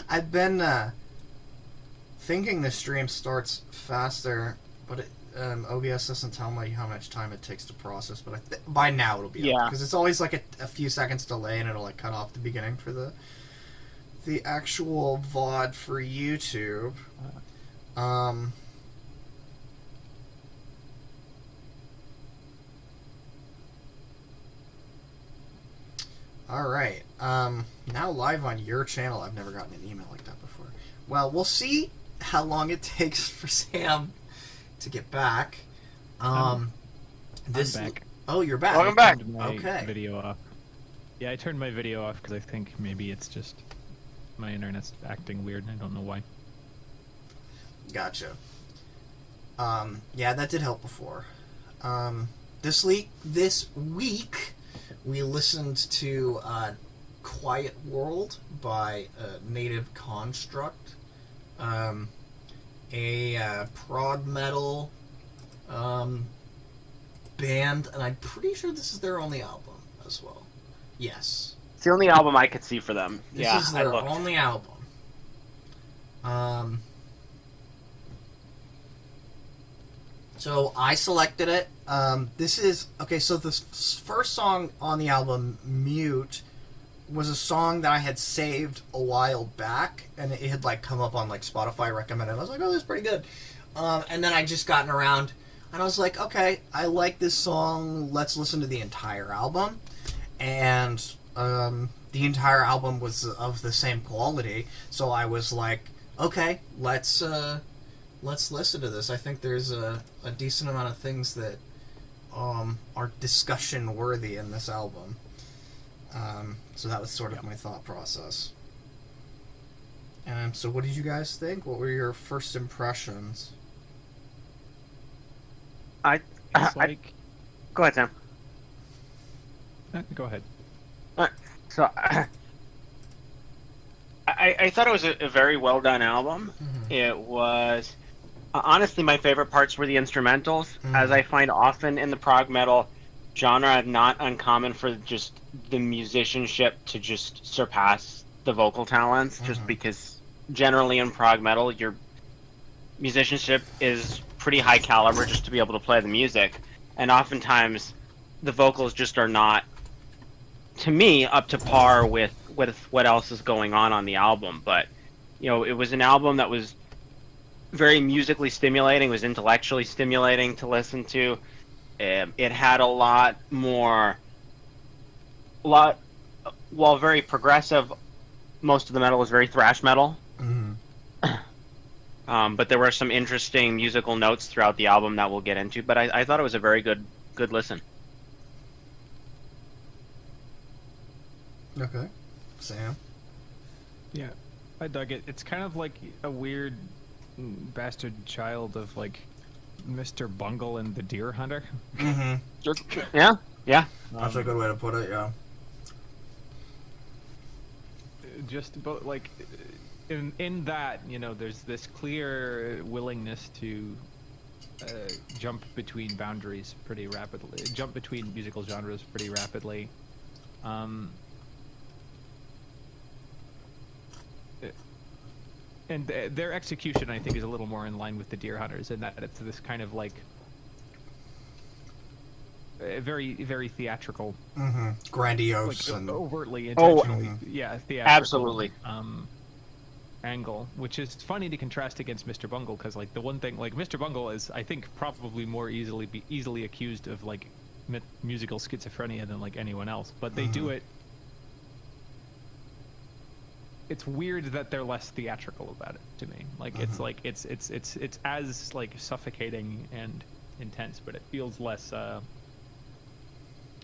I've been thinking the stream starts faster, but OBS doesn't tell me how much time it takes to process. But by now it'll be up because it's always like a few seconds delay, and it'll like cut off the beginning for the actual VOD for YouTube. Alright, now live on your channel. I've never gotten an email like that before. Well, we'll see how long it takes for Sam to get back. I'm back. Oh, you're back. Welcome back. Okay. Video off. Yeah, I turned my video off because I think maybe it's just my internet's acting weird and I don't know why. Gotcha. Yeah, that did help before. This week, we listened to Quiet World by Native Construct, a prog metal band, and I'm pretty sure this is their only album as well. Yes. It's the only album I could see for them. This is their only album. So I selected it. This is... Okay, so the first song on the album, Mute, was a song that I had saved a while back, and it had, like, come up on, like, Spotify recommended. I was like, oh, this is pretty good. And then I just gotten around, and I was like, okay, I like this song, let's listen to the entire album. And the entire album was of the same quality, so I was like, okay, let's listen to this. I think there's a decent amount of things that are discussion worthy in this album. So that was sort of my thought process. So what did you guys think? What were your first impressions? Go ahead, Sam. Go ahead. So I thought it was a very well done album. Mm-hmm. It was honestly my favorite parts were the instrumentals, as I find often in the prog metal genre, not uncommon for just the musicianship to just surpass the vocal talents, just because generally in prog metal your musicianship is pretty high caliber just to be able to play the music, and oftentimes the vocals just are not, to me, up to par with what else is going on the album. But you know, it was an album that was very musically stimulating, was intellectually stimulating to listen to. It had a lot, while very progressive, most of the metal was very thrash metal. But there were some interesting musical notes throughout the album that we'll get into. But I thought it was a very good listen. Okay. Sam? Yeah, I dug it. It's kind of like a weird bastard child of, like, Mr. Bungle and the Deer Hunter. Yeah. That's a good way to put it, yeah. Just about, like, in that, you know, there's this clear willingness to jump between boundaries pretty rapidly, jump between musical genres pretty rapidly. And their execution, I think, is a little more in line with the Deer Hunters, in that it's this kind of, like, very, very theatrical, grandiose, like, and overtly intentionally, theatrical, absolutely, angle, which is funny to contrast against Mr. Bungle, because, like, the one thing, like, Mr. Bungle is, I think, probably more easily accused of, like, musical schizophrenia than, like, anyone else, but they do it. It's weird that they're less theatrical about it to me. Like, it's like it's as, like, suffocating and intense, but it feels less.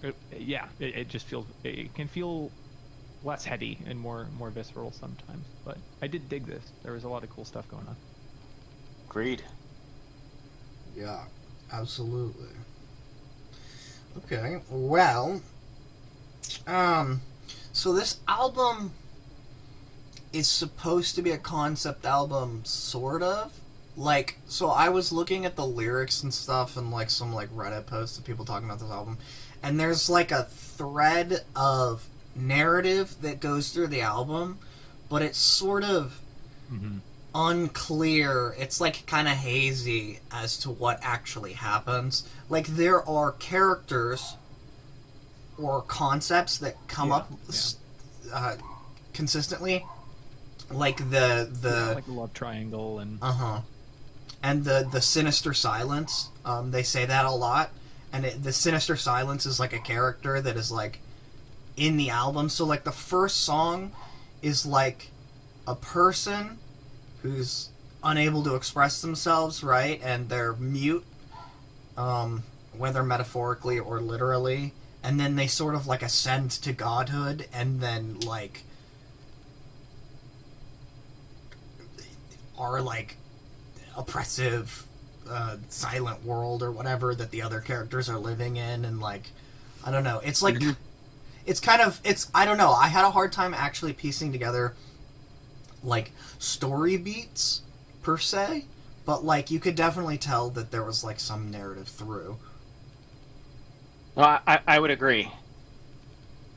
It just feels, it can feel less heady and more visceral sometimes. But I did dig this. There was a lot of cool stuff going on. Agreed. Yeah, absolutely. Okay, well, so this album is supposed to be a concept album, sort of. Like, so I was looking at the lyrics and stuff, and, like, some, like, Reddit posts of people talking about this album, and there's, like, a thread of narrative that goes through the album, but it's sort of unclear. It's like kind of hazy as to what actually happens. Like, there are characters or concepts that come up consistently, like the like the love triangle and and the sinister silence. They say that a lot, and the sinister silence is like a character that is like in the album. So like the first song is like a person who's unable to express themselves, right? And they're mute, whether metaphorically or literally. And then they sort of like ascend to godhood, and then like are like oppressive, silent world or whatever that the other characters are living in. And like, I don't know. It's like, I don't know. I had a hard time actually piecing together like story beats per se, but like you could definitely tell that there was like some narrative through. Well, I would agree.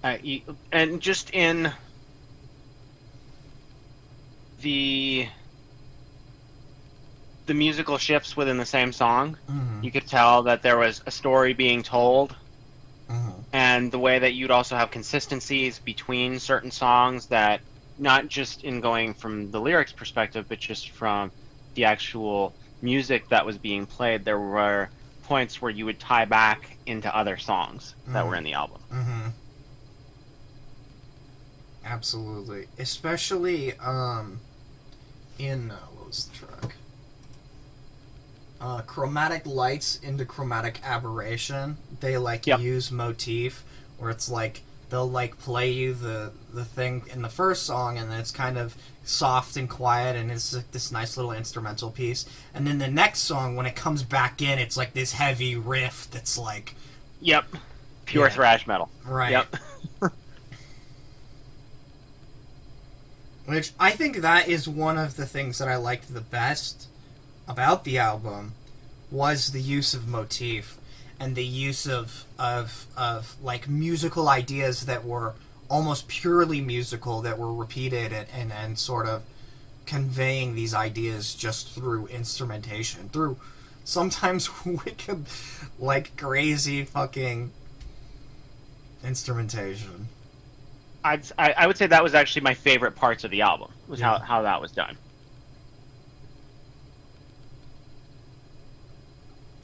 And just in the musical shifts within the same song, you could tell that there was a story being told, and the way that you'd also have consistencies between certain songs, that not just in going from the lyrics perspective, but just from the actual music that was being played, there were points where you would tie back into other songs that were in the album. Absolutely. Especially in what was the track? Chromatic Lights into Chromatic Aberration. They like use motif where it's like they'll like play you the thing in the first song, and then it's kind of soft and quiet, and it's like this nice little instrumental piece. And then the next song, when it comes back in, it's like this heavy riff that's like... Pure thrash metal. Right. Which, I think that is one of the things that I liked the best about the album, was the use of motif. And the use of like musical ideas that were almost purely musical, that were repeated and sort of conveying these ideas just through instrumentation, through sometimes wicked, like crazy fucking instrumentation. I would say that was actually my favorite parts of the album, was how that was done.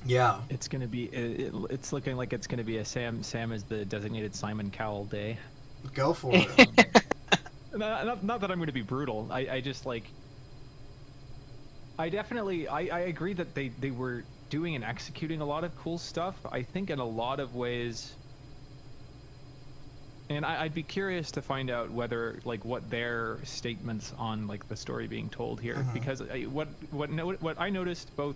Yeah, it's gonna be. It's looking like it's gonna be a Sam is the designated Simon Cowell day. Go for it. Not that I'm going to be brutal. I just like. I definitely I agree that they were doing and executing a lot of cool stuff. I think in a lot of ways. And I'd be curious to find out whether like what their statements on like the story being told here, because what I noticed both.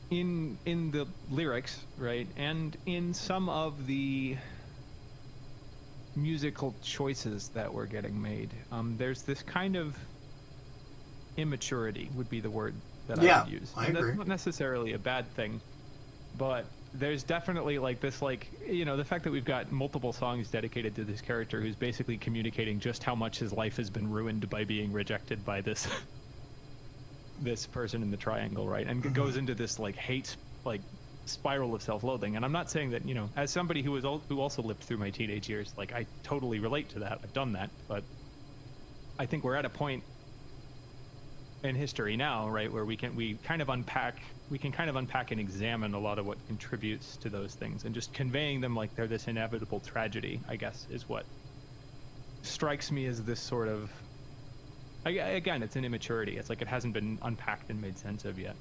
In the lyrics, right, and in some of the musical choices that were getting made, there's this kind of immaturity would be the word that I would use. I and agree. That's not necessarily a bad thing, but there's definitely like this, like, you know, the fact that we've got multiple songs dedicated to this character who's basically communicating just how much his life has been ruined by being rejected by this this person in the triangle, right? And it goes into this like hate, like spiral of self-loathing. And I'm not saying that, you know, as somebody who also lived through my teenage years, like I totally relate to that. I've done that, but I think we're at a point in history now, right, where we can kind of unpack and examine a lot of what contributes to those things, and just conveying them like they're this inevitable tragedy, I guess, is what strikes me as this sort of. Again, it's an immaturity. It's like it hasn't been unpacked and made sense of yet.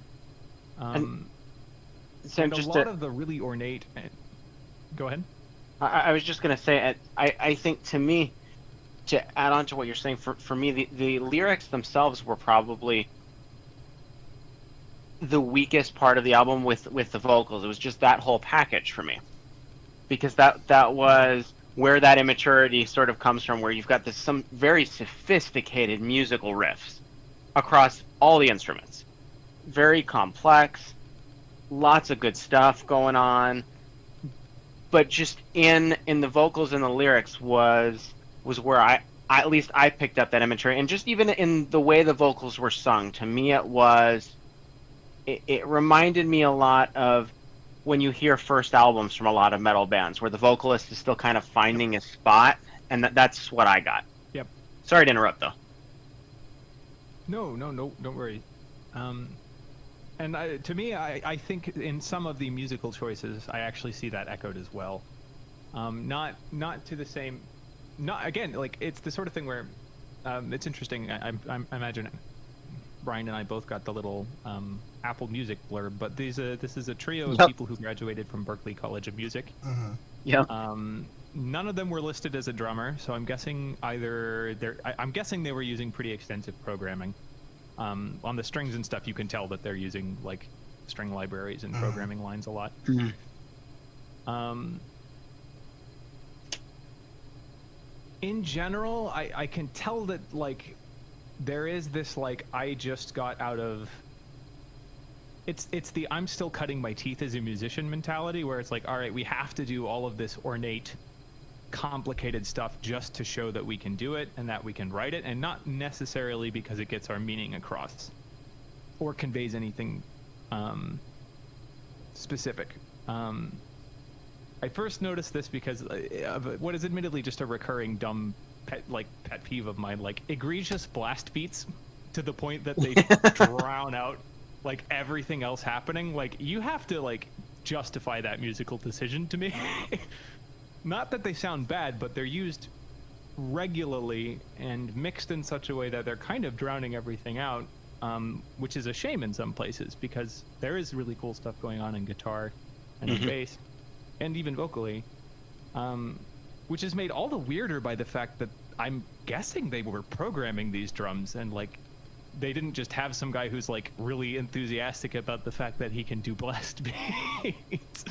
And a lot of the really ornate... Go ahead. I was just going to say, I think to me, to add on to what you're saying, for me, the lyrics themselves were probably the weakest part of the album with the vocals. It was just that whole package for me. Because that was... where that immaturity sort of comes from, where you've got some very sophisticated musical riffs across all the instruments. Very complex, lots of good stuff going on. But just in the vocals and the lyrics was where at least I picked up that imagery, and just even in the way the vocals were sung, to me it reminded me a lot of when you hear first albums from a lot of metal bands, where the vocalist is still kind of finding his spot, and that's what I got. Yep. Sorry to interrupt, though. No, don't worry. And to me, I think in some of the musical choices, I actually see that echoed as well. Not to the same. Not again, like it's the sort of thing where it's interesting. I imagine Brian and I both got the little Apple Music blurb, but this is a trio of people who graduated from Berklee College of Music. Yeah. None of them were listed as a drummer, so I'm guessing I'm guessing they were using pretty extensive programming. On the strings and stuff, you can tell that they're using like string libraries and programming lines a lot. In general, I can tell that like there is this like I just got out of. It's the I'm still cutting my teeth as a musician mentality, where it's like, all right, we have to do all of this ornate, complicated stuff just to show that we can do it and that we can write it, and not necessarily because it gets our meaning across or conveys anything specific. I first noticed this because of what is admittedly just a recurring dumb pet peeve of mine, like egregious blast beats to the point that they drown out like everything else happening. Like you have to like justify that musical decision to me. Not that they sound bad, but they're used regularly and mixed in such a way that they're kind of drowning everything out, which is a shame in some places, because there is really cool stuff going on in guitar and in bass and even vocally, which is made all the weirder by the fact that I'm guessing they were programming these drums, and like they didn't just have some guy who's like really enthusiastic about the fact that he can do blast beats.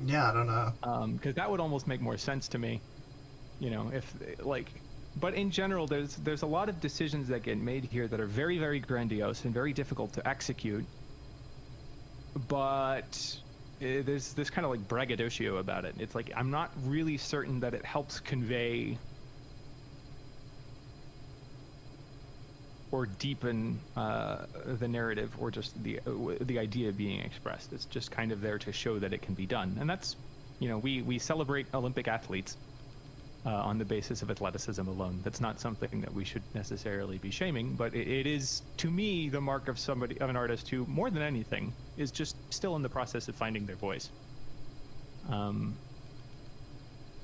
Yeah, I don't know. Because that would almost make more sense to me, you know, if like. But in general, there's a lot of decisions that get made here that are very, very grandiose and very difficult to execute. But there's this kind of like braggadocio about it. It's like I'm not really certain that it helps convey or deepen the narrative, or just the idea being expressed. It's just kind of there to show that it can be done, and that's, you know, we celebrate Olympic athletes on the basis of athleticism alone. That's not something that we should necessarily be shaming, but it is, to me, the mark of an artist who, more than anything, is just still in the process of finding their voice.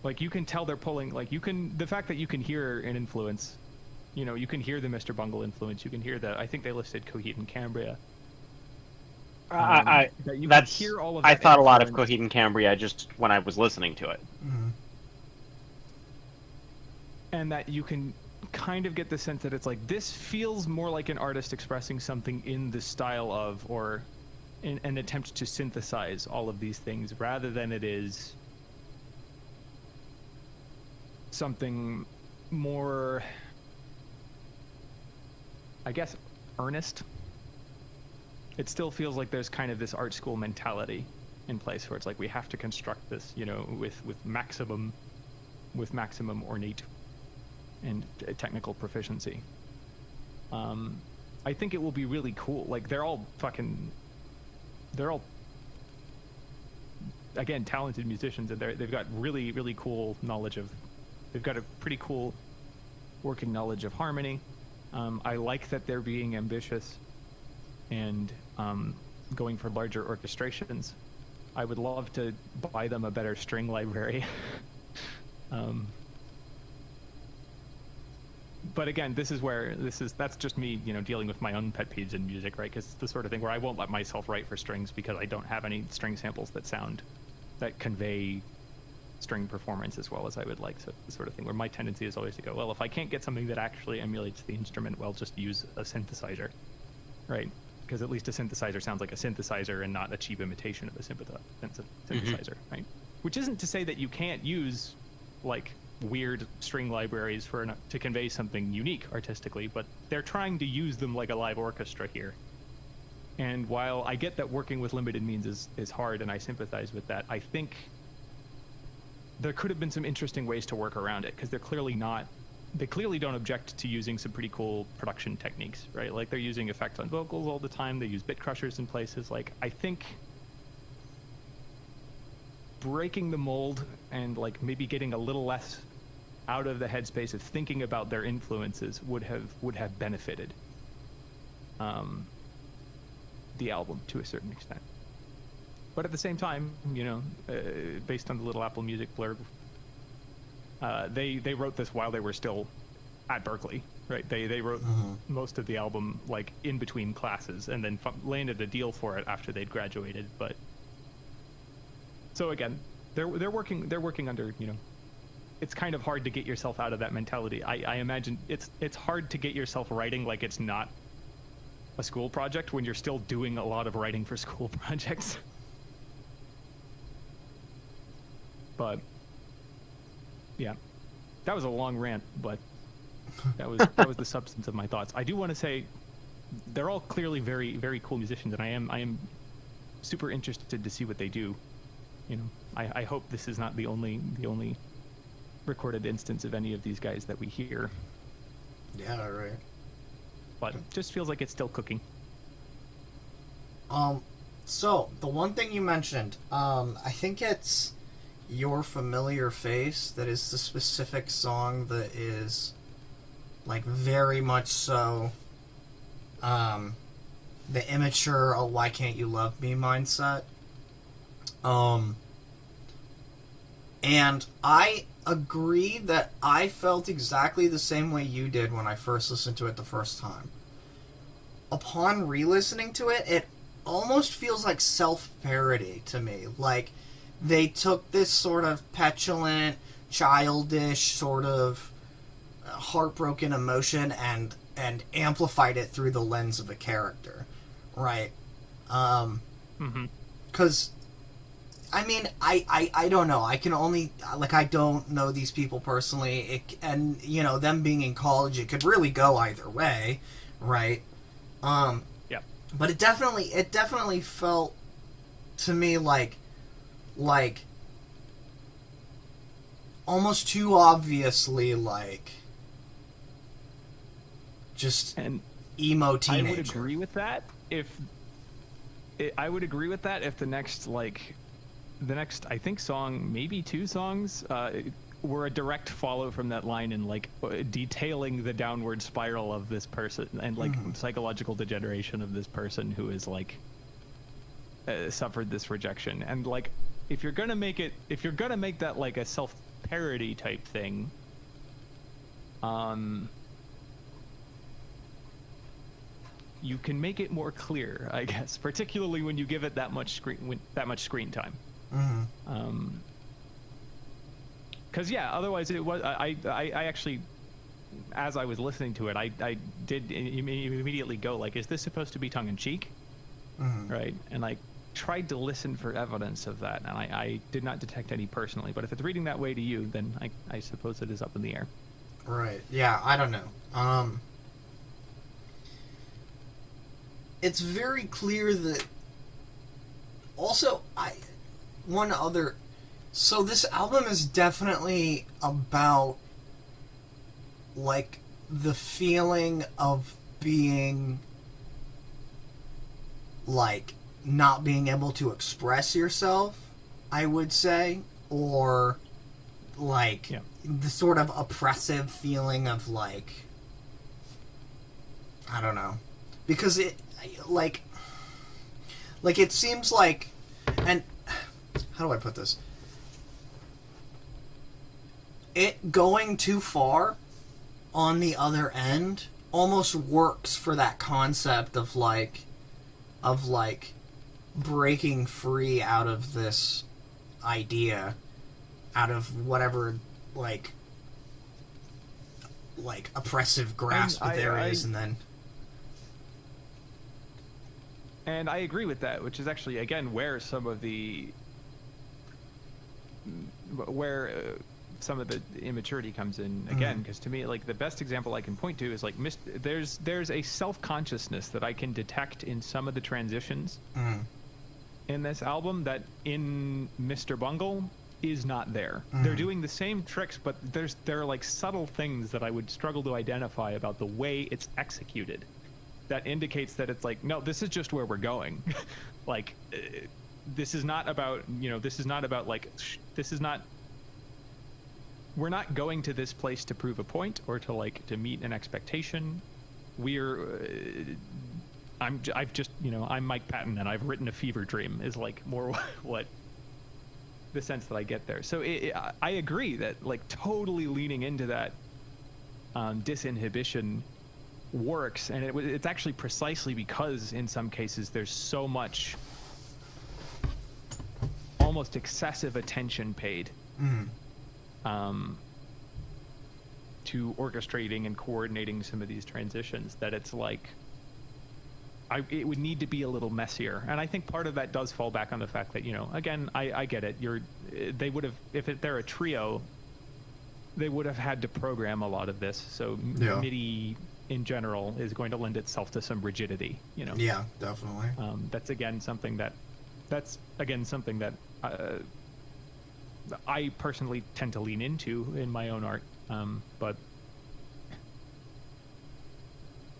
Like you can tell they're pulling, like the fact that you can hear an influence. You know, you can hear the Mr. Bungle influence. You can hear I think they listed Coheed and Cambria. I hear all of I that thought a lot of influence. Coheed and Cambria just when I was listening to it. And that you can kind of get the sense that it's like, this feels more like an artist expressing something in the style of, or in an attempt to synthesize all of these things, rather than it is something more, I guess, earnest. It still feels like there's kind of this art school mentality in place, where it's like we have to construct this, you know, with maximum ornate and technical proficiency. I think it will be really cool. Like they're all again talented musicians, and they've got really, really cool knowledge of. They've got a pretty cool working knowledge of harmony. I like that they're being ambitious and going for larger orchestrations. I would love to buy them a better string library. But again, that's just me, you know, dealing with my own pet peeves in music, right? Because it's the sort of thing where I won't let myself write for strings because I don't have any string samples that convey string performance as well as I would like. So the sort of thing where my tendency is always to go, well, if I can't get something that actually emulates the instrument, well, just use a synthesizer, right? Because at least a synthesizer sounds like a synthesizer and not a cheap imitation of a synthesizer, right? Which isn't to say that you can't use like weird string libraries to convey something unique artistically, but they're trying to use them like a live orchestra here. And while I get that working with limited means is hard, and I sympathize with that, I think there could have been some interesting ways to work around it, because they clearly don't object to using some pretty cool production techniques, right? Like they're using effects on vocals all the time. They use bit crushers in places. Like, I think breaking the mold and like maybe getting a little less out of the headspace of thinking about their influences would have benefited the album to a certain extent. But at the same time, you know, based on the Little Apple Music blurb, they wrote this while they were still at Berkeley, right? They wrote most of the album like in between classes, and then landed a deal for it after they'd graduated. But so again, they're working under, you know, it's kind of hard to get yourself out of that mentality. I imagine it's hard to get yourself writing like it's not a school project when you're still doing a lot of writing for school projects. But yeah, that was a long rant, but that was the substance of my thoughts. I do want to say they're all clearly very, very cool musicians, and I am super interested to see what they do. You know, I hope this is not the only recorded instance of any of these guys that we hear. Yeah, right. But it just feels like it's still cooking. So the one thing you mentioned, I think it's Your Familiar Face that is the specific song that is like very much so the immature, oh, why can't you love me mindset. And I agree that I felt exactly the same way you did when I first listened to it the first time. Upon re-listening to it, it almost feels like self-parody to me. Like, they took this sort of petulant, childish, sort of heartbroken emotion and amplified it through the lens of a character. Right? Because... I mean, I don't know. I can only, like, I don't know these people personally. And, you know, them being in college, it could really go either way, right? Yeah. But it definitely felt to me like almost too obviously, like, just and emo teenager. I would agree with that if the next, I think, song, maybe two songs, were a direct follow from that line and, like, detailing the downward spiral of this person and, like, psychological degeneration of this person who is, like, suffered this rejection. And, like, if you're gonna make that, like, a self-parody type thing, you can make it more clear, I guess, particularly when you give it that much screen time. Because otherwise it was. I actually, as I was listening to it, I did immediately go like, is this supposed to be tongue in cheek? Right? And I tried to listen for evidence of that, and I did not detect any personally. But if it's reading that way to you, then I suppose it is up in the air. Right? Yeah. I don't know. It's very clear that. Also, so this album is definitely about, like, the feeling of being, like, not being able to express yourself, I would say, or, like, the sort of oppressive feeling of, like, I don't know, because it, like, it seems like, and how do I put this? It going too far on the other end almost works for that concept of breaking free out of this idea, out of whatever like oppressive grasp there is, and then. And I agree with that, which is actually, again, where some of the immaturity comes in, again, because to me, like, the best example I can point to is, like, there's a self-consciousness that I can detect in some of the transitions in this album that in Mr. Bungle is not there. They're doing the same tricks, but there are like subtle things that I would struggle to identify about the way it's executed that indicates that it's like, no, this is just where we're going. Like, this is not about, this is not about like, we're not going to this place to prove a point or to meet an expectation. I'm Mike Patton and I've written a fever dream is like more what the sense that I get there. So I agree that like totally leaning into that disinhibition works, and it's actually precisely because in some cases there's so much almost excessive attention paid to orchestrating and coordinating some of these transitions that it's like it would need to be a little messier. And I think part of that does fall back on the fact that, again, I get it. They would have, they're a trio, they would have had to program a lot of this. So MIDI in general is going to lend itself to some rigidity, Yeah, definitely. That's again something that I personally tend to lean into in my own art. But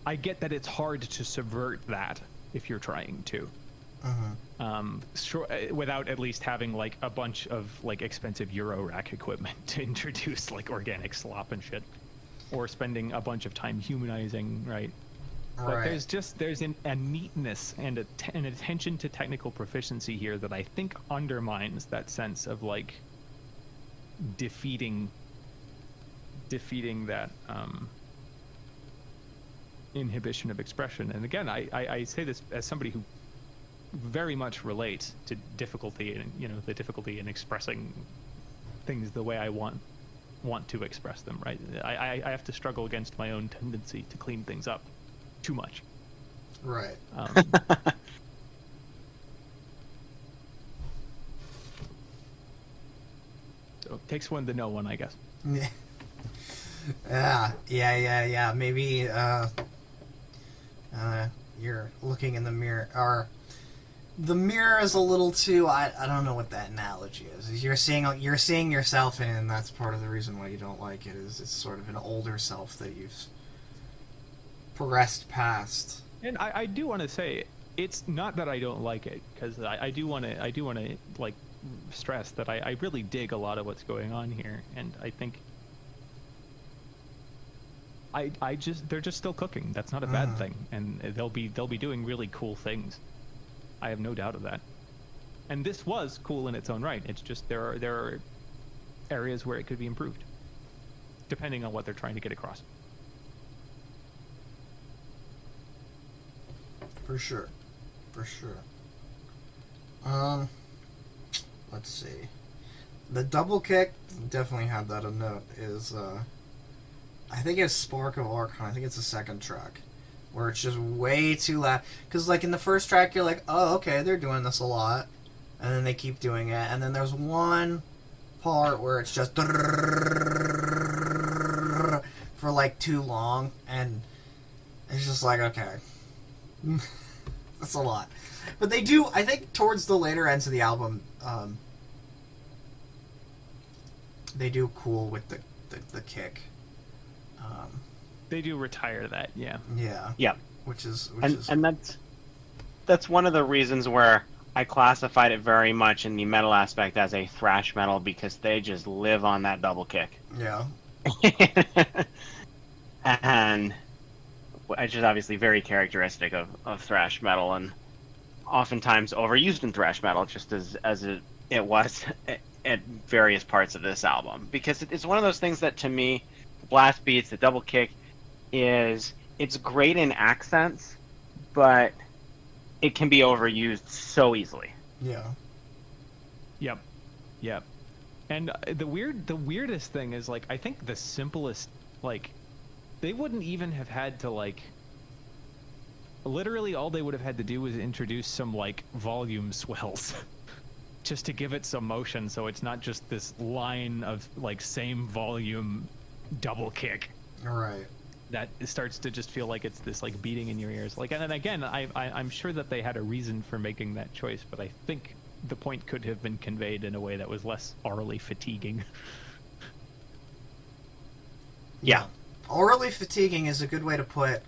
I get that it's hard to subvert that if you're trying to, without at least having like a bunch of like expensive Euro rack equipment to introduce like organic slop and shit, or spending a bunch of time humanizing, right? But there's a neatness and an attention to technical proficiency here that I think undermines that sense of like defeating that inhibition of expression. And again, I say this as somebody who very much relates to difficulty and the difficulty in expressing things the way I want to express them, right? I have to struggle against my own tendency to clean things up too much. Right. So it takes one to know one, I guess. Yeah. Maybe you're looking in the mirror, or the mirror is a little too. I don't know what that analogy is. You're seeing yourself in it, and that's part of the reason why you don't like it. Is it's sort of an older self that you've progressed past. And I do want to say, it's not that I don't like it, because I do want to like stress that I really dig a lot of what's going on here, and I think they're just still cooking. That's not a bad thing, and they'll be doing really cool things. I have no doubt of that. And this was cool in its own right. It's just there are areas where it could be improved, depending on what they're trying to get across. For sure. Let's see. The double kick, definitely have that a note, is I think it's Spark of Archon. I think it's the second track, where it's just way too loud. Because like in the first track, you're like, oh, okay, they're doing this a lot, and then they keep doing it, and then there's one part where it's just for like too long, and it's just like, okay, that's a lot. But they do, I think, towards the later ends of the album, they do cool with the kick. They do retire that, yeah. Yeah. Which is that's one of the reasons where I classified it very much in the metal aspect as a thrash metal, because they just live on that double kick. Yeah. And which is obviously very characteristic of thrash metal, and oftentimes overused in thrash metal, just as it was at various parts of this album. Because it's one of those things that, to me, the blast beats, the double kick, it's great in accents, but it can be overused so easily. Yeah. Yep. And the weirdest thing is, like, I think the simplest, like, they wouldn't even have had to, like, literally all they would have had to do was introduce some, like, volume swells just to give it some motion, so it's not just this line of, like, same volume double kick. Right. That starts to just feel like it's this, like, beating in your ears. Like, and then again, I'm sure that they had a reason for making that choice, but I think the point could have been conveyed in a way that was less orally fatiguing. Yeah. Orally fatiguing is a good way to put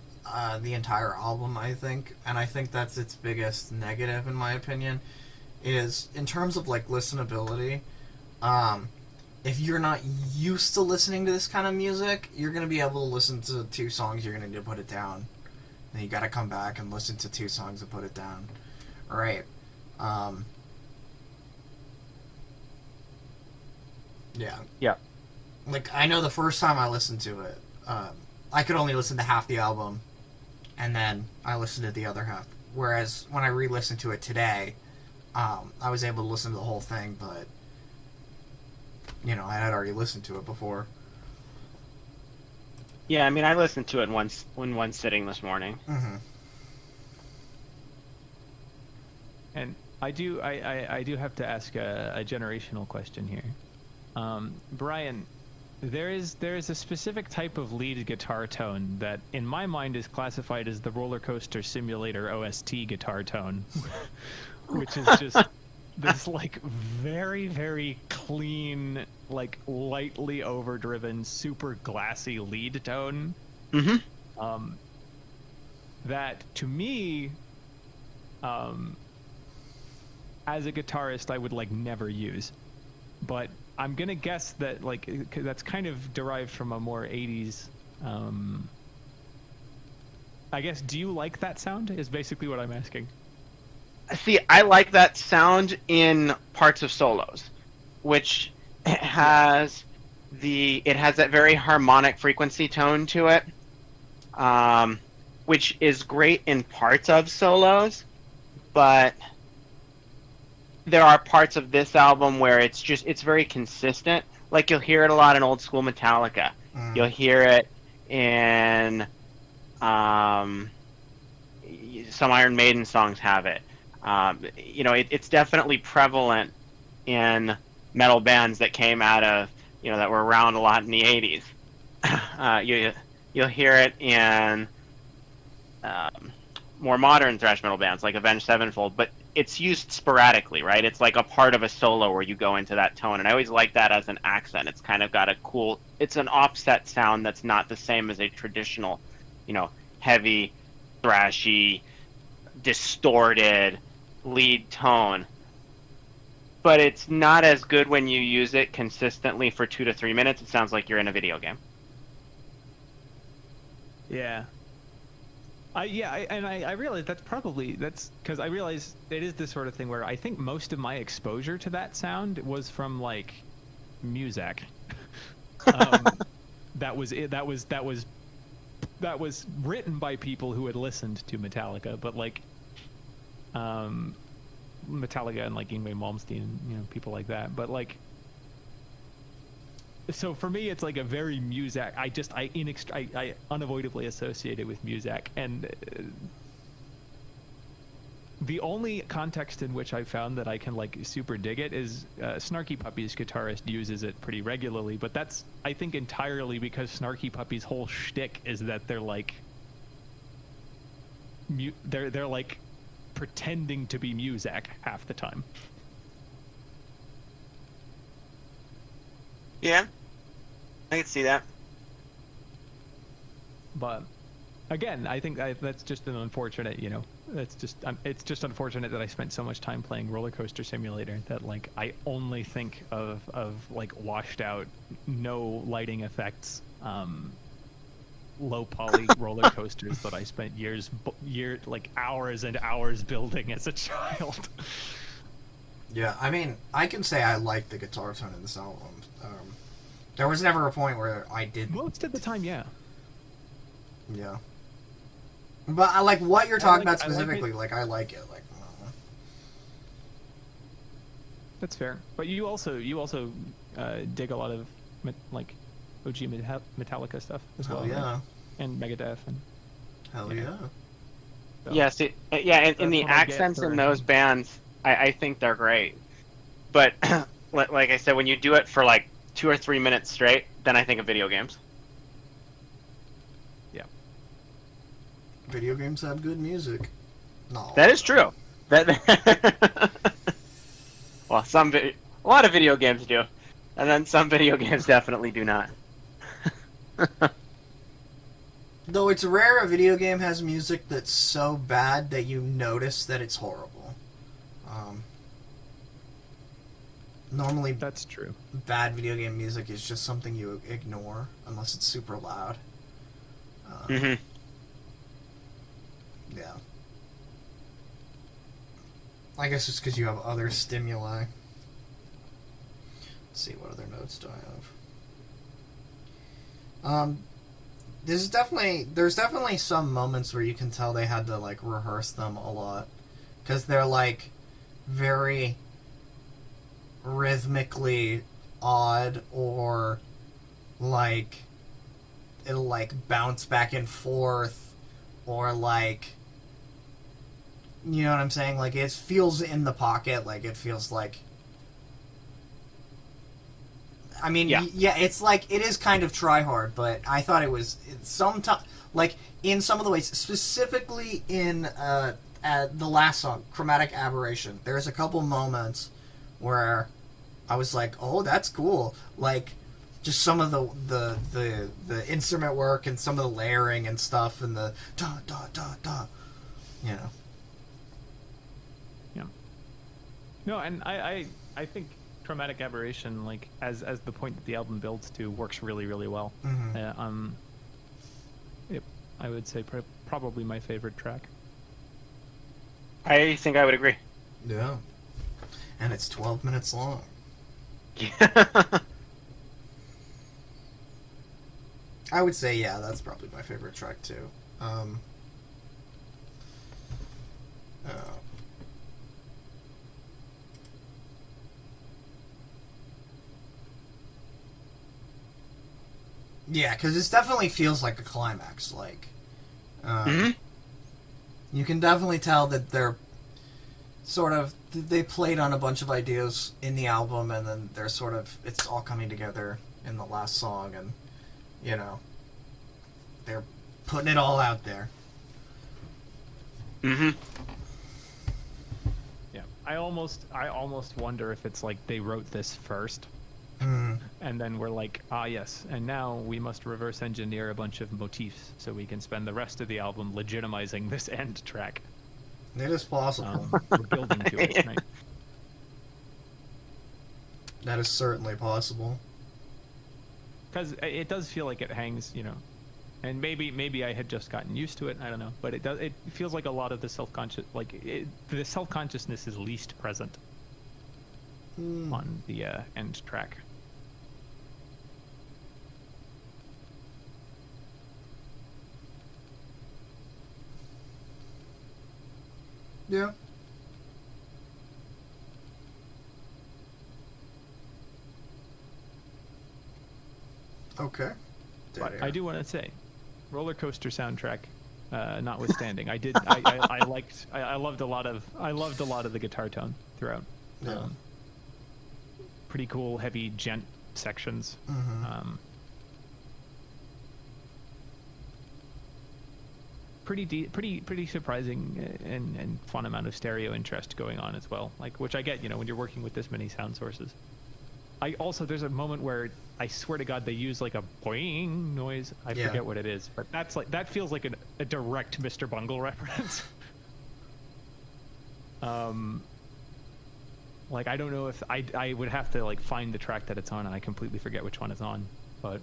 the entire album, I think, and I think that's its biggest negative, in my opinion, is in terms of like listenability. If you're not used to listening to this kind of music, you're going to be able to listen to 2 songs, you're going to need to put it down. Then you got to come back and listen to 2 songs and put it down. Right. Yeah. Yeah. Like, I know the first time I listened to it, I could only listen to half the album, and then I listened to the other half. Whereas when I re-listened to it today, I was able to listen to the whole thing, but, you know, I had already listened to it before. Yeah, I mean, I listened to it in one sitting this morning. Mm-hmm. And I do have to ask a generational question here. Brian, there is a specific type of lead guitar tone that, in my mind, is classified as the Roller Coaster Simulator OST guitar tone, which is just this like very, very clean, like lightly overdriven, super glassy lead tone. Mm-hmm. That to me, as a guitarist, I would like never use, but I'm gonna guess that like that's kind of derived from a more 80s. I guess, do you like that sound? Is basically what I'm asking. See, I like that sound in parts of solos, which has that very harmonic frequency tone to it, which is great in parts of solos, but there are parts of this album where it's very consistent. Like, you'll hear it a lot in old school Metallica. You'll hear it in some Iron Maiden songs have it. You know, it's definitely prevalent in metal bands that came out of, you know, that were around a lot in the 80s. You'll hear it in more modern thrash metal bands like Avenged Sevenfold, but it's used sporadically, right? It's like a part of a solo where you go into that tone, and I always like that as an accent. It's kind of got a cool, it's an offset sound that's not the same as a traditional, you know, heavy, thrashy, distorted lead tone. But it's not as good when you use it consistently for 2 to 3 minutes. It sounds like you're in a video game. Yeah. I realize that's because I realize it is this sort of thing where I think most of my exposure to that sound was from like Muzak. That was written by people who had listened to Metallica, but like Metallica and like Yngwie Malmsteen, you know, people like that. But like, so for me, it's like a very Muzak. I unavoidably associate it with Muzak, and the only context in which I found that I can like super dig it is Snarky Puppy's guitarist uses it pretty regularly, but that's, I think, entirely because Snarky Puppy's whole shtick is that they're like they're like pretending to be Muzak half the time. Yeah, I can see that. But again, I think that's just an unfortunate, you know, it's just unfortunate that I spent so much time playing Roller Coaster Simulator that like I only think of like washed out, no lighting effects, low poly roller coasters that I spent like hours and hours building as a child. Yeah, I mean, I can say I like the guitar tone in this album. There was never a point where I did. Most of the time, yeah. Yeah. But I like what you're talking about specifically. I like it. Like, that's fair. But you also dig a lot of like OG Metallica stuff as well. Hell yeah. Right? And Megadeth and. Hell yeah. So, Yes, in the accents in those bands, I think they're great. But like I said, when you do it for like 2 or 3 minutes straight, then I think of video games. Yeah. Video games have good music. No. That is true. Well, a lot of video games do, and then some video games definitely do not. Though it's rare a video game has music that's so bad that you notice that it's horrible. Normally, That's true. bad video game music is just something you ignore unless it's super loud. Hmm. Yeah. I guess it's because you have other stimuli. Let's see, what other notes do I have? There's definitely some moments where you can tell they had to like rehearse them a lot, because they're like very rhythmically odd, or like it'll like bounce back and forth, or like, you know what I'm saying? Like it feels in the pocket, like it feels like. I mean, yeah, it's like, it is kind of try hard, but I thought it was sometimes, like, in some of the ways, specifically in the last song, Chromatic Aberration, there's a couple moments where I was like, oh, that's cool. Like, just some of the instrument work and some of the layering and stuff, and the da, da, da, da, you know. Yeah. No, and I think Chromatic Aberration, like as the point that the album builds to, works really, really well. Mm-hmm. I would say probably my favorite track. I think I would agree. Yeah. And it's 12 minutes long. Yeah. I would say, yeah, that's probably my favorite track too. Yeah, because it definitely feels like a climax. Like, you can definitely tell that they're sort of, they played on a bunch of ideas in the album, and then they're sort of, it's all coming together in the last song, and, you know, they're putting it all out there. Mm-hmm. Yeah, I almost wonder if it's like they wrote this first. And then we're like, yes, and now we must reverse engineer a bunch of motifs so we can spend the rest of the album legitimizing this end track. It is possible. We're building to it, right? That is certainly possible. Because it does feel like it hangs, you know, and maybe I had just gotten used to it. I don't know, but it feels like a lot of the the self-consciousness is least present on the end track. Yeah. Okay. But I do want to say, roller coaster soundtrack notwithstanding, I loved a lot of the guitar tone throughout. Yeah. Pretty cool, heavy gent sections. Pretty surprising and fun amount of stereo interest going on as well. Like, which I get, you know, when you're working with this many sound sources. There's a moment where I swear to God they use like a boing noise. I forget what it is, but that feels like a direct Mr. Bungle reference. Like, I don't know if I would have to like find the track that it's on, and I completely forget which one it's on, but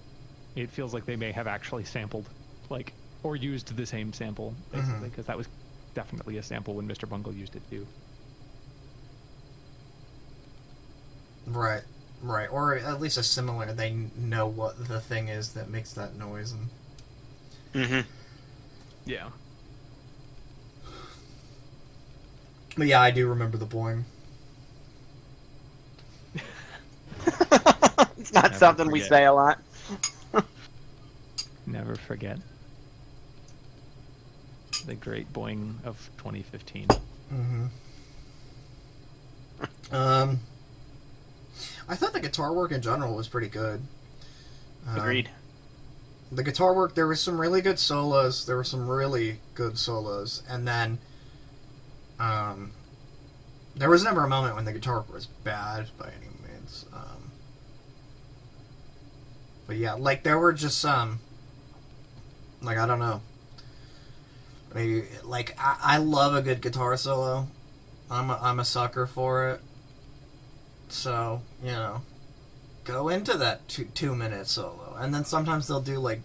it feels like they may have actually sampled like, or used the same sample, basically, because that was definitely a sample when Mr. Bungle used it too. Right, or at least a similar. They know what the thing is that makes that noise, and yeah. But yeah, I do remember the boing. It's not something we say a lot. Never forget. The great boing of 2015. I thought the guitar work in general was pretty good. Agreed. The guitar work, there was some really good solos. And then, There was never a moment when the guitar was bad by any means. But yeah, like there were just some, like I don't know. Maybe like I love a good guitar solo. I'm a sucker for it. So you know, go into that 2 minute solo, and then sometimes they'll do like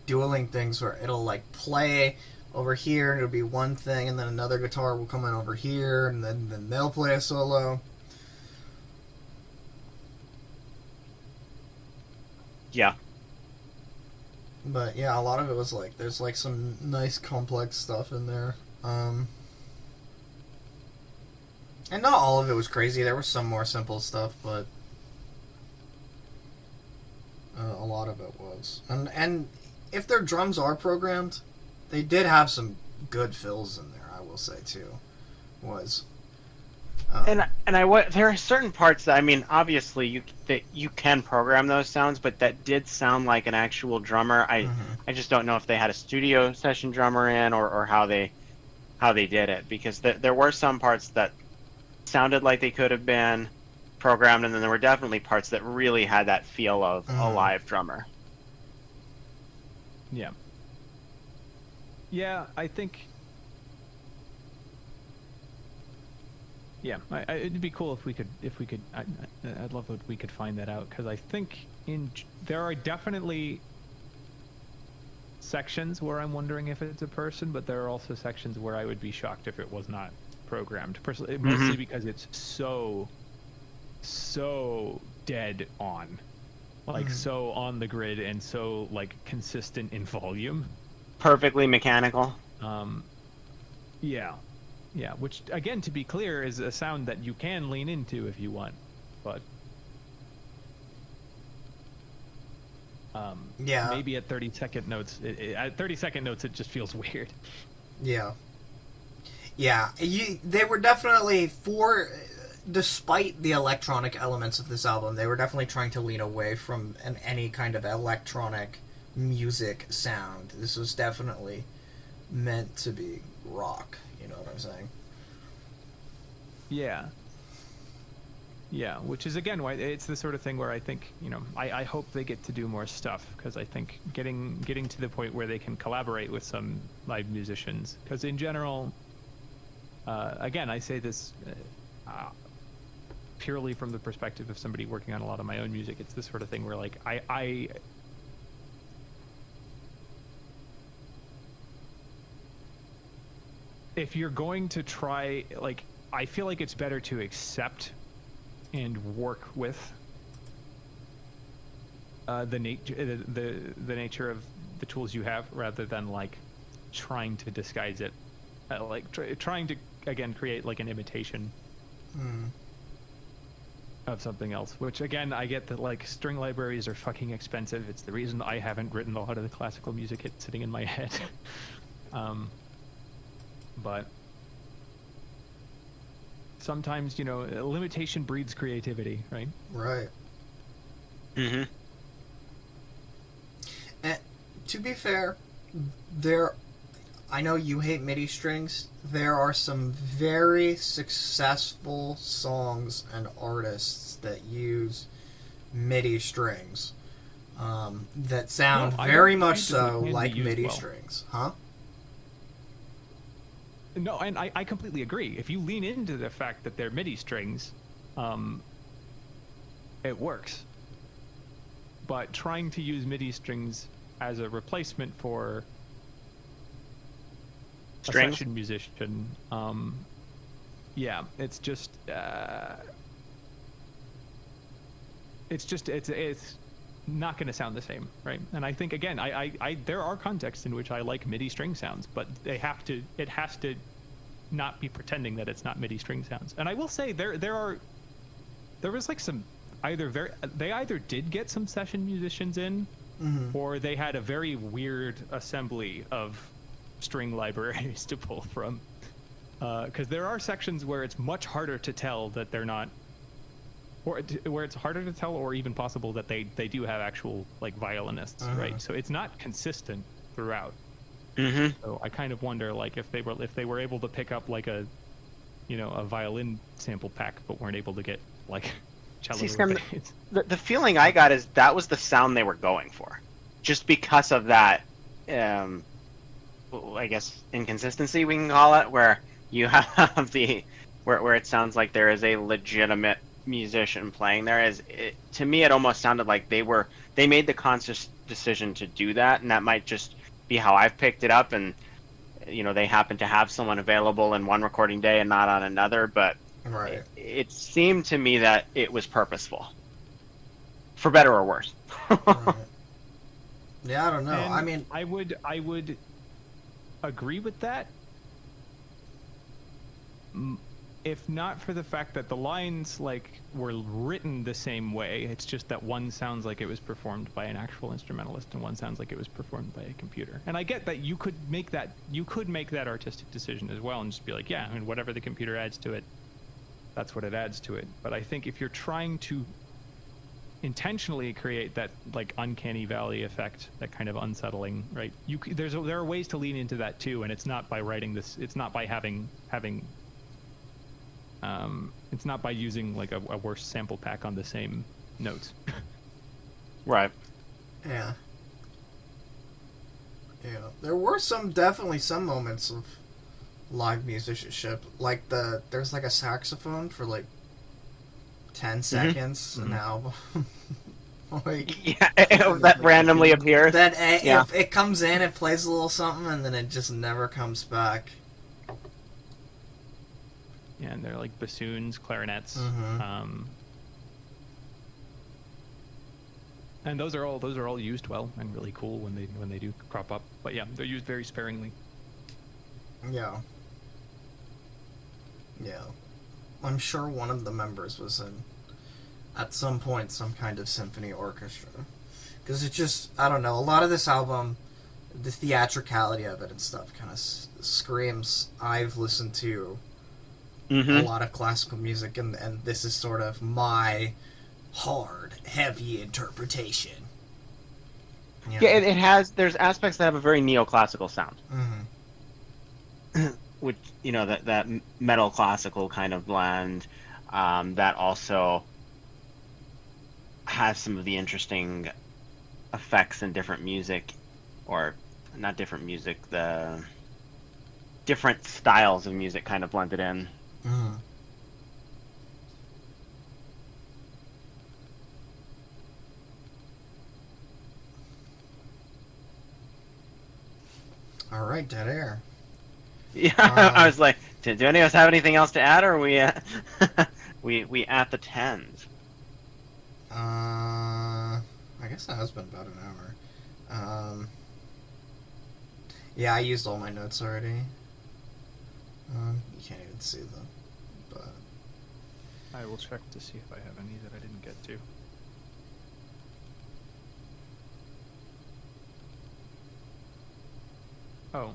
dueling things where it'll like play over here and it'll be one thing, and then another guitar will come in over here, and then they'll play a solo. Yeah. But yeah, a lot of it was like there's like some nice complex stuff in there. And not all of it was crazy. There was some more simple stuff, but a lot of it was. And if their drums are programmed, they did have some good fills in there, I will say too. And there are certain parts that, I mean, obviously you can program those sounds, but that did sound like an actual drummer. I just don't know if they had a studio session drummer in or how they did it, because there were some parts that sounded like they could have been programmed, and then there were definitely parts that really had that feel of a live drummer. Yeah. Yeah, I think. Yeah, it'd be cool if we could. I'd love if we could find that out, because I think there are definitely sections where I'm wondering if it's a person, but there are also sections where I would be shocked if it was not programmed. Personally, mostly because it's so dead on, like so on the grid and so like consistent in volume. Perfectly mechanical. Yeah, which again, to be clear, is a sound that you can lean into if you want, but maybe at 30-second notes, at 30-second notes, it just feels weird. Yeah. They were definitely despite the electronic elements of this album, they were definitely trying to lean away from any kind of electronic music sound. This was definitely meant to be rock, you know what I'm saying? Yeah, which is again why it's the sort of thing where I think, you know, I hope they get to do more stuff, because I think getting to the point where they can collaborate with some live musicians, because in general, again, I say this purely from the perspective of somebody working on a lot of my own music. It's this sort of thing where like I if you're going to try, like, I feel like it's better to accept and work with the nature of the tools you have, rather than like trying to disguise it, trying to again create like an imitation of something else. Which again, I get that like string libraries are fucking expensive. It's the reason I haven't written a lot of the classical music it's sitting in my head. But sometimes, you know, limitation breeds creativity, right? Right. And to be fair, I know you hate MIDI strings. There are some very successful songs and artists that use MIDI strings that sound very much so like MIDI strings. Huh? No, and I completely agree. If you lean into the fact that they're MIDI strings, it works. But trying to use MIDI strings as a replacement for a session musician, it's just it's not going to sound the same, right? And I think again, I there are contexts in which I like MIDI string sounds, but it has to not be pretending that it's not MIDI string sounds. And I will say there was like some they either did get some session musicians in, or they had a very weird assembly of string libraries to pull from, because there are sections where it's much harder to tell that they're not, or where it's harder to tell or even possible that they do have actual like violinists, right? So it's not consistent throughout. So I kind of wonder like if they were able to pick up like a a violin sample pack, but weren't able to get like cello. See, Sam, the feeling I got is that was the sound they were going for, just because of that. I guess inconsistency we can call it, where you have where it sounds like there is a legitimate musician playing there. To me, it almost sounded like they made the conscious decision to do that, and that might just be how I've picked it up, and they happen to have someone available in one recording day and not on another, but Right. it seemed to me that it was purposeful, for better or worse. Right. Yeah, I don't know. And I mean, I would agree with that, if not for the fact that the lines were written the same way. It's just that one sounds like it was performed by an actual instrumentalist and one sounds like it was performed by a computer. And I get that you could make that artistic decision as well and just be like, yeah, I mean, whatever the computer adds to it, that's what it adds to it. But I think if you're trying to intentionally create that uncanny valley effect, that kind of unsettling, right, there are ways to lean into that too, and it's not by writing this, it's not by having it's not by using a worse sample pack on the same notes. Right. yeah. There were definitely some moments of live musicianship, there's a saxophone for 10 seconds in the album. Yeah, that randomly appears. If it comes in, it plays a little something, and then it just never comes back. Yeah, and they're bassoons, clarinets, Mm-hmm. And those are all used well and really cool when they do crop up. But yeah, they're used very sparingly. Yeah. I'm sure one of the members was in, at some point, some kind of symphony orchestra. Because it just, I don't know, a lot of this album, the theatricality of it and stuff kind of screams, I've listened to a lot of classical music, and this is sort of my hard, heavy interpretation. Yeah, it has, there's aspects that have a very neoclassical sound. Mm-hmm. Which, that metal classical kind of blend, that also has some of the interesting effects in different music, or not different music, the different styles of music kind of blended in. Mm-hmm. All right, dead air. Yeah, I was like, do any of us have anything else to add, or are we we at the tens? I guess that has been about an hour. Yeah, I used all my notes already. You can't even see them, but I will check to see if I have any that I didn't get to. Oh,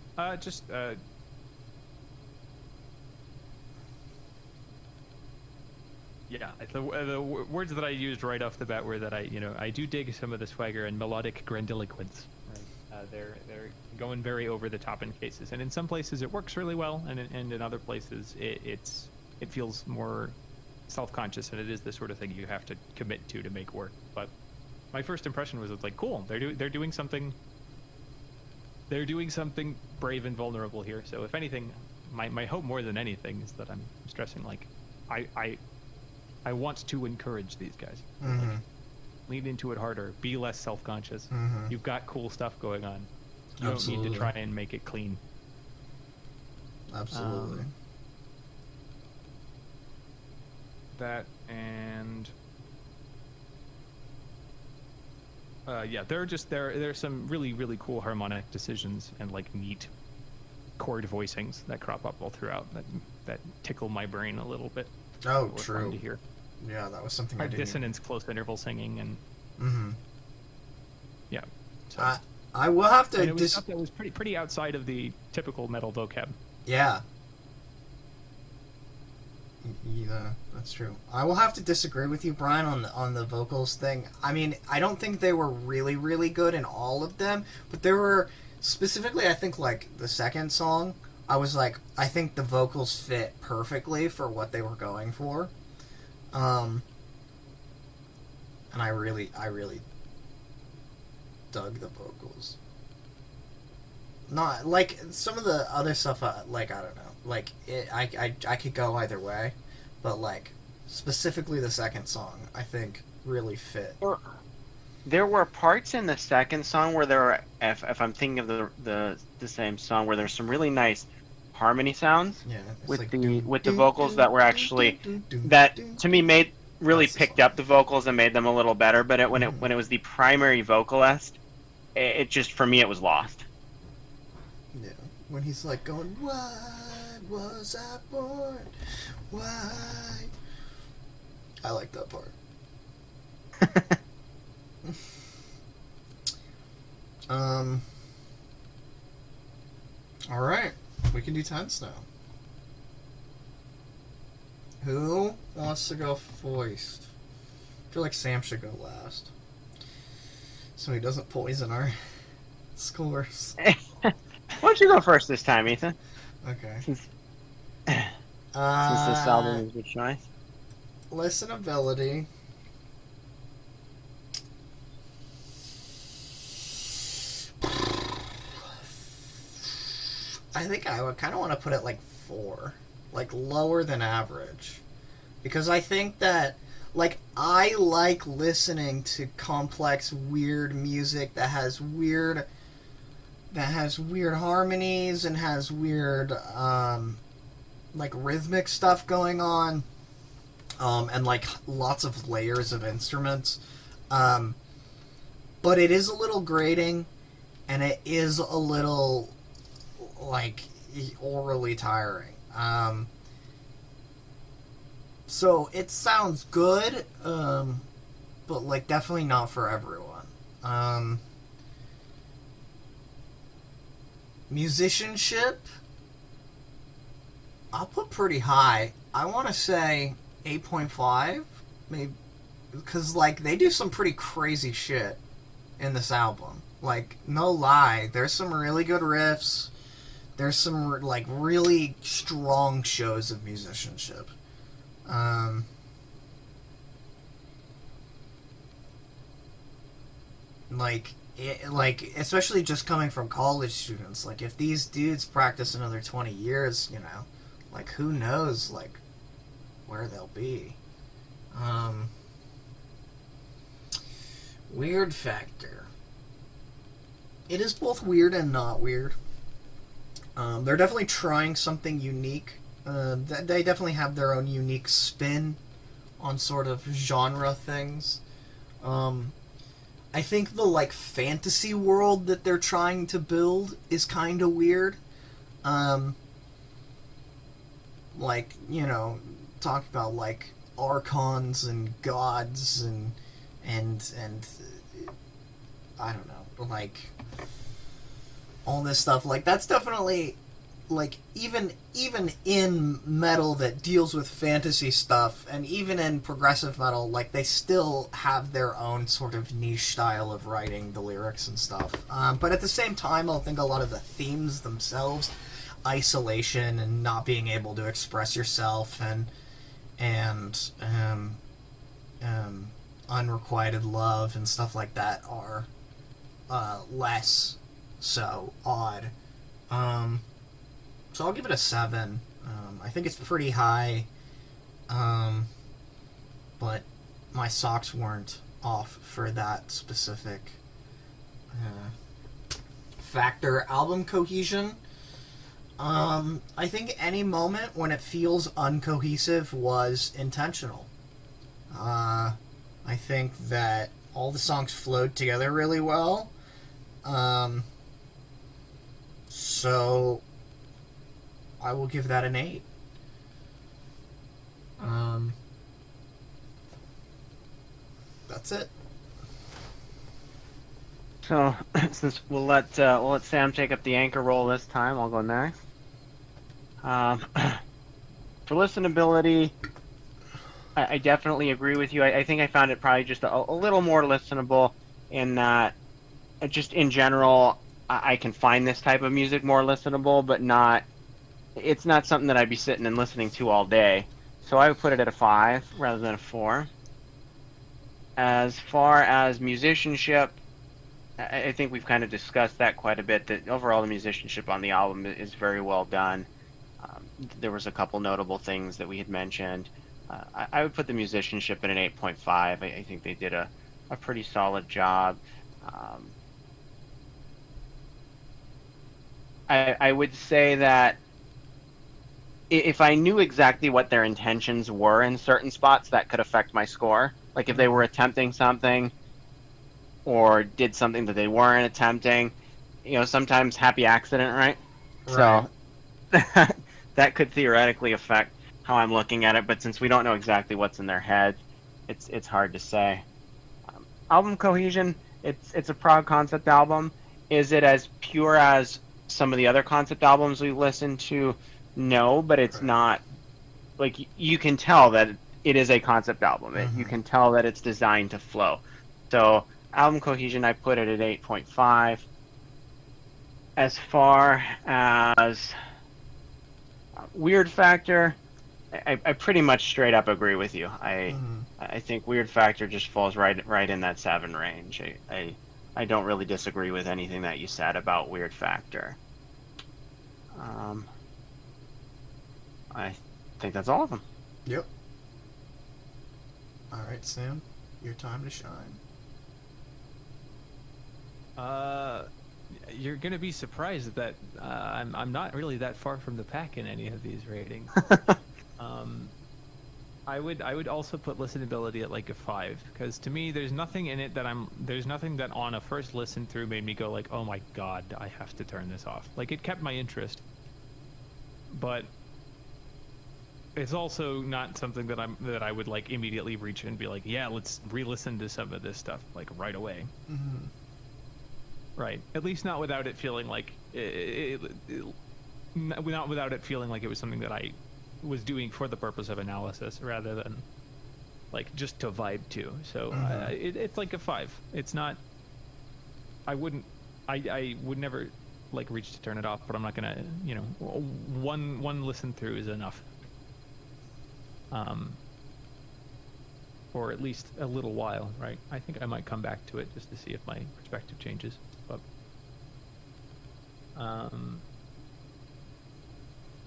yeah, the words that I used right off the bat were that I do dig some of the swagger and melodic grandiloquence. Right? They're going very over the top in cases, and in some places it works really well, and in other places it feels more self-conscious, and it is the sort of thing you have to commit to make work. But my first impression was cool. They're doing something. They're doing something brave and vulnerable here. So if anything, my hope more than anything is that I'm stressing I want to encourage these guys. mm-hmm. Lean into it harder. Be less self-conscious. Mm-hmm. You've got cool stuff going on. You Absolutely. don't need to try and make it clean. Absolutely. That and yeah, there's some really, really cool harmonic decisions and neat chord voicings that crop up all throughout that tickle my brain a little bit. Oh, Fun true. to hear. Yeah, that was something I didn't. Dissonance, close interval singing, and Mm-hmm. yeah. So, I will have to. and it was stuff that was pretty outside of the typical metal vocab. Yeah. Yeah, that's true. I will have to disagree with you, Brian, on the vocals thing. I mean, I don't think they were really, really good in all of them, but there were specifically, I think, the second song I was like, I think the vocals fit perfectly for what they were going for. And I really dug the vocals. Not like some of the other stuff. Like, I don't know. Like I could go either way, but like specifically the second song, I think really fit. There were parts in the second song where there were, if I'm thinking of the same song, where there's some really nice harmony sounds. Yeah, with like, the vocals that were actually that to me really picked up the vocals and made them a little better. But when it was the primary vocalist, it just, for me, it was lost. Yeah, when he's like going, "Why was I born? Why?" I like that part. All right, we can do 10s now. Who wants to go first? I feel like Sam should go last, so he doesn't poison our scores. Why don't you go first this time, Ethan? Okay. Since this album is your choice. Listenability. I think I would kind of want to put it like 4, like lower than average, because I think that, like, I like listening to complex, weird music that has weird harmonies and has weird like rhythmic stuff going on, and like lots of layers of instruments, but it is a little grating, and it is a little like orally tiring. So it sounds good, but like definitely not for everyone. Musicianship, I'll put pretty high. I want to say 8.5, maybe, because like they do some pretty crazy shit in this album. Like, no lie, there's some really good riffs. There's some like really strong shows of musicianship. Like especially just coming from college students. Like, if these dudes practice another 20 years, you know, like, who knows, like, where they'll be. Weird factor. It is both weird and not weird. They're definitely trying something unique. They definitely have their own unique spin on sort of genre things. I think the, like, fantasy world that they're trying to build is kind of weird. Like, you know, talk about, like, archons and gods and I don't know, like, all this stuff. Like, that's definitely, like, even in metal that deals with fantasy stuff, and even in progressive metal, like, they still have their own sort of niche style of writing the lyrics and stuff. But at the same time, I think a lot of the themes themselves, isolation and not being able to express yourself, and unrequited love and stuff like that are less so odd. So I'll give it a 7. I think it's pretty high, but my socks weren't off for that specific factor. Album cohesion. I think any moment when it feels uncohesive was intentional. I think that all the songs flowed together really well. So I will give that an 8. That's it. So, since we'll let Sam take up the anchor role this time, I'll go next. For listenability, I definitely agree with you. I think I found it probably just a little more listenable in that, just in general, I can find this type of music more listenable, but not it's not something that I'd be sitting and listening to all day. So I would put it at a 5 rather than a 4. As far as musicianship, I think we've kind of discussed that quite a bit, that overall the musicianship on the album is very well done. There was a couple notable things that we had mentioned. I would put the musicianship at an 8.5. I think they did a pretty solid job. I would say that if I knew exactly what their intentions were in certain spots, that could affect my score. Like if they were attempting something or did something that they weren't attempting, sometimes happy accident, right? Right. So that could theoretically affect how I'm looking at it, but since we don't know exactly what's in their head, it's hard to say. Album cohesion, it's a prog concept album. Is it as pure as some of the other concept albums we listened to? No, but it's not. Like, you can tell that it is a concept album. You can tell that it's designed to flow. So album cohesion, I put it at 8.5. As far as weird factor, I pretty much straight up agree with you. I think weird factor just falls right in that 7 range. I don't really disagree with anything that you said about weird factor. I think that's all of them. Yep. All right, Sam, your time to shine. You're gonna be surprised that I'm not really that far from the pack in any of these ratings. I would also put listenability at like a 5, because to me there's nothing in it there's nothing that on a first listen through made me go like, oh my god, I have to turn this off. Like, it kept my interest, but it's also not something that I would like immediately reach and be like, yeah, let's re-listen to some of this stuff like right away. Right. At least not without it feeling like not without it feeling like it was something that I was doing for the purpose of analysis rather than like just to vibe to. So it's like a 5. It's not. I would never like reach to turn it off, but I'm not gonna. One listen through is enough. Or at least a little while, right? I think I might come back to it just to see if my perspective changes. But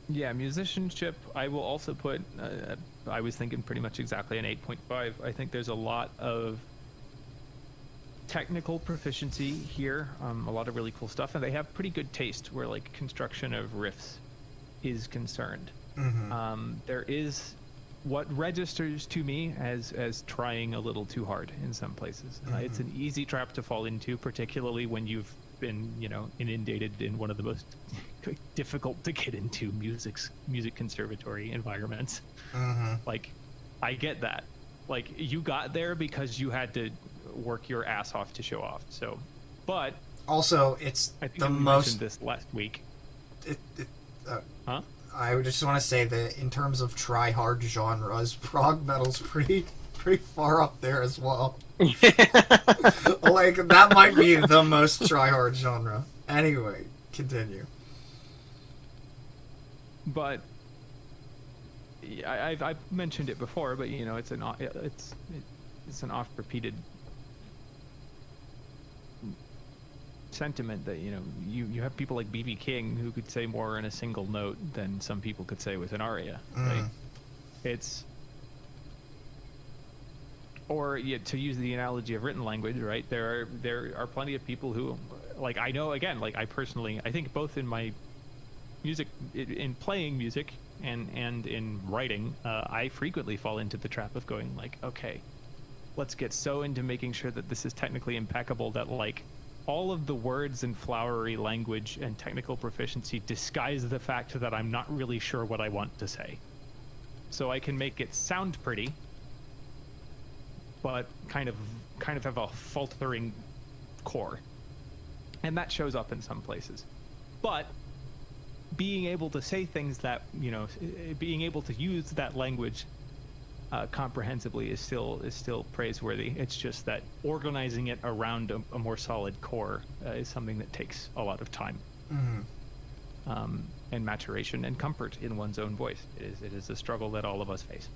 yeah, musicianship, I will also put, I was thinking pretty much exactly an 8.5. I think there's a lot of technical proficiency here, a lot of really cool stuff, and they have pretty good taste where like construction of riffs is concerned. There is what registers to me as trying a little too hard in some places. It's an easy trap to fall into, particularly when you've been, inundated in one of the most difficult to get into music conservatory environments. Like, I get that. Like, you got there because you had to work your ass off to show off. So, but also, it's I think the I most. mentioned this last week. Huh? I would just want to say that in terms of try-hard genres, prog metal's pretty far up there as well. Like, that might be the most try-hard genre. Anyway, continue. But I've mentioned it before, but it's an oft-repeated sentiment that you have people like B.B. King who could say more in a single note than some people could say with an aria, right? Or to use the analogy of written language, right? There are plenty of people who, like, I know, again, like, I think both in my music, in playing music and in writing, I frequently fall into the trap of going like, okay, let's get so into making sure that this is technically impeccable that like all of the words and flowery language and technical proficiency disguise the fact that I'm not really sure what I want to say. So I can make it sound pretty, but kind of have a faltering core. And that shows up in some places. But being able to say things that, being able to use that language comprehensively is still praiseworthy. It's just that organizing it around a more solid core is something that takes a lot of time. and maturation and comfort in one's own voice. It is a struggle that all of us face.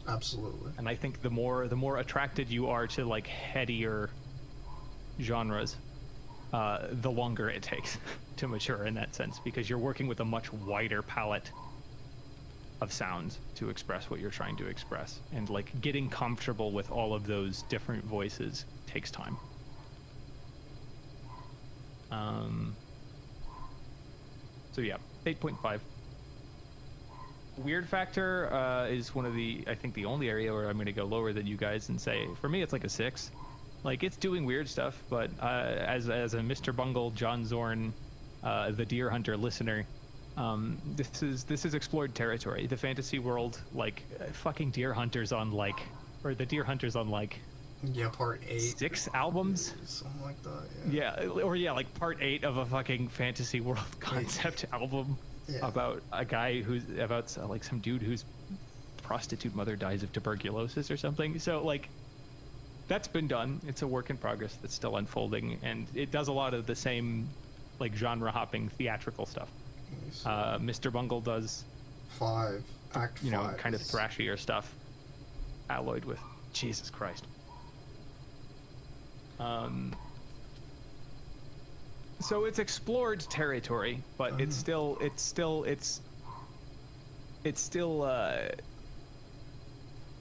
Absolutely. And I think the more attracted you are to like headier genres, the longer it takes to mature in that sense, because you're working with a much wider palette of sounds to express what you're trying to express, and like getting comfortable with all of those different voices takes time. So yeah, 8.5. Weird factor is one of the, I think the only area where I'm going to go lower than you guys and say, for me it's like a 6. Like, it's doing weird stuff, but as a Mr. Bungle, John Zorn, the Deer Hunter listener, this is explored territory. The fantasy world, like, fucking Deer Hunters on like, or the Deer Hunters on like, yeah, part 8, 6 albums, something like that. Yeah, or like part 8 of a fucking fantasy world concept album. Yeah. About a guy who's about like some dude whose prostitute mother dies of tuberculosis or something. So like, that's been done. It's a work in progress that's still unfolding, and it does a lot of the same like genre hopping theatrical stuff. Mr. Bungle does 5 act 5, you know, kind of thrashier stuff alloyed with Jesus Christ. So it's explored territory, but it's still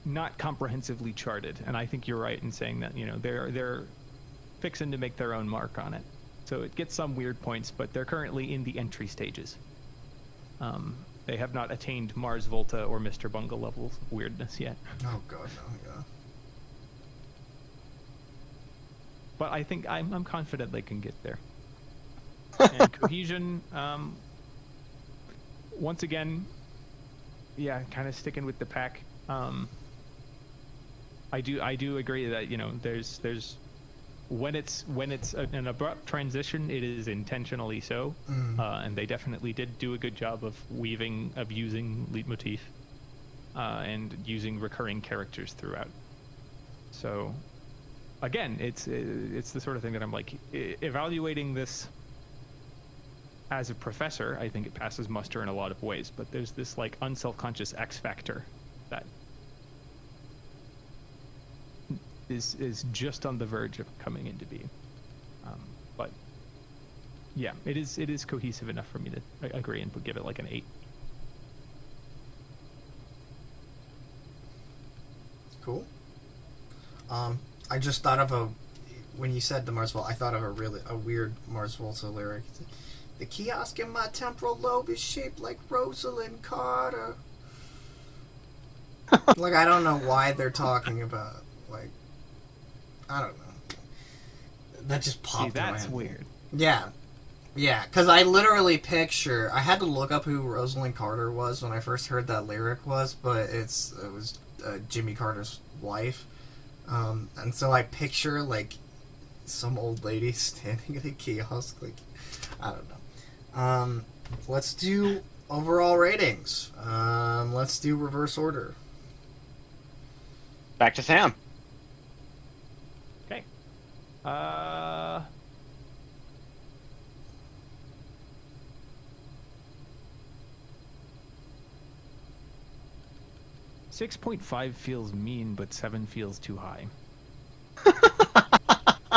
not comprehensively charted. And I think you're right in saying that, you know, they're fixing to make their own mark on it. So it gets some weird points, but they're currently in the entry stages. They have not attained Mars Volta or Mr. Bungle levels of weirdness yet. Oh god, no, yeah. But I think I'm confident they can get there. And cohesion, once again, yeah, kind of sticking with the pack. I do agree that, you know, there's when it's an abrupt transition, it is intentionally so, and they definitely did do a good job of using leitmotif and using recurring characters throughout. So again, it's the sort of thing that I'm like, evaluating this as a professor, I think it passes muster in a lot of ways, but there's this like unselfconscious X factor that is just on the verge of coming into being. But yeah, it is cohesive enough for me to agree and give it like an 8. Cool. I just thought of when you said the Mars Volta, I thought of a weird Mars Volta lyric. The kiosk in my temporal lobe is shaped like Rosalind Carter. Like, I don't know why they're talking about, like, I don't know. That just popped in my head. That's weird. Yeah. Yeah, because I literally picture, I had to look up who Rosalind Carter was when I first heard that lyric but it was Jimmy Carter's wife. And so I picture, like, some old lady standing at a kiosk, like, I don't know. Let's do overall ratings. Let's do reverse order. Back to Sam. Okay. 6.5 feels mean, but 7 feels too high.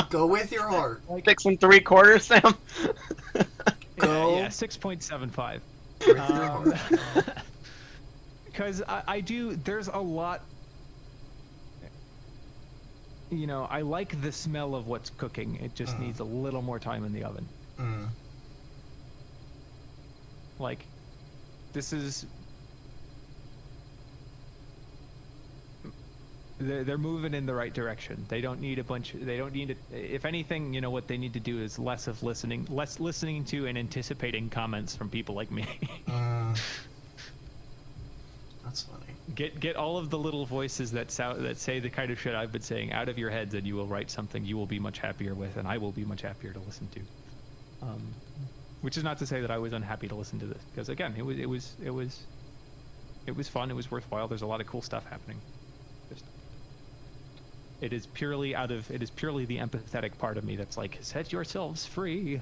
Go with your heart. 6 3/4, Sam. Go. Yeah, 6.75. With your heart. Because I do, there's a lot, you know, I like the smell of what's cooking. It just needs a little more time in the oven. Like, this is, they're moving in the right direction. They don't need if anything, you know, what they need to do is less listening to and anticipating comments from people like me. That's funny. Get all of the little voices that say the kind of shit I've been saying out of your heads, and you will write something you will be much happier with, and I will be much happier to listen to. Which is not to say that I was unhappy to listen to this, because again, it was fun, it was worthwhile. There's a lot of cool stuff happening. It is purely the empathetic part of me that's like, set yourselves free.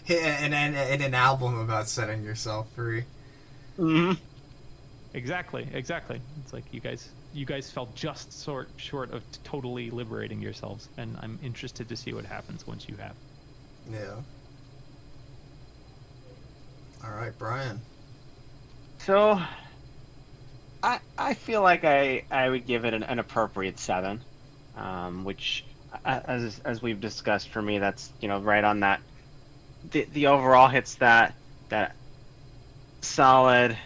in an album about setting yourself free. Mm-hmm. Exactly. It's like you guys fell just short of totally liberating yourselves, and I'm interested to see what happens once you have. Yeah. All right, Brian. So, I feel like I would give it an appropriate 7, which, as we've discussed, for me, that's, you know, right on that. The overall hits that solid